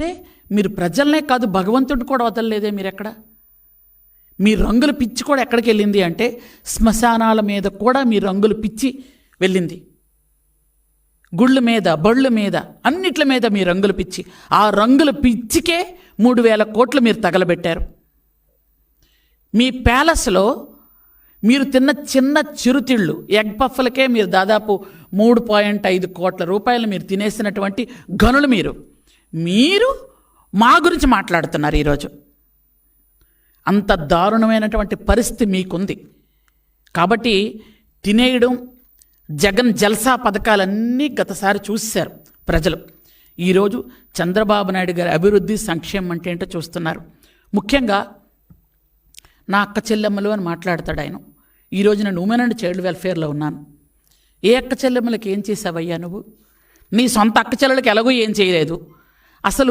అరే మీరు ప్రజలనే కాదు భగవంతుడిని కూడా వదలలేదే మీరెక్కడ? మీ రంగుల పిచ్చి కూడా ఎక్కడికి వెళ్ళింది అంటే శ్మశానాల మీద కూడా మీ రంగుల పిచ్చి వెళ్ళింది. గుళ్ళ మీద, బళ్ళు మీద, అన్నిట్ల మీద మీ రంగుల పిచ్చి. ఆ రంగుల పిచ్చికే 3,000 కోట్లు మీరు తగలబెట్టారు. మీ ప్యాలెస్లో మీరు తిన్న చిన్న చిరుతిళ్ళు ఎగ్ పఫ్లకే మీరు దాదాపు 3.5 కోట్ల రూపాయలు మీరు తినేసినటువంటి గనులు మీరు మా గురించి మాట్లాడుతున్నారు ఈరోజు. అంత దారుణమైనటువంటి పరిస్థితి మీకుంది. కాబట్టి తినేయడం, జగన్ జల్సా పథకాలన్నీ గతసారి చూశారు ప్రజలు. ఈరోజు చంద్రబాబు నాయుడు గారి అభివృద్ధి, సంక్షేమం అంటే ఏంటో చూస్తున్నారు. ముఖ్యంగా నా అక్క చెల్లెమ్మలు అని మాట్లాడతాడు ఆయన. ఈరోజు నేను ఉమెన్ అండ్ చైల్డ్ వెల్ఫేర్లో ఉన్నాను. ఏ అక్క చెల్లెమ్మలకి ఏం చేసావయ్యా నువ్వు? నీ సొంత అక్క చెల్లెలకి ఎలాగో ఏం చేయలేదు. అసలు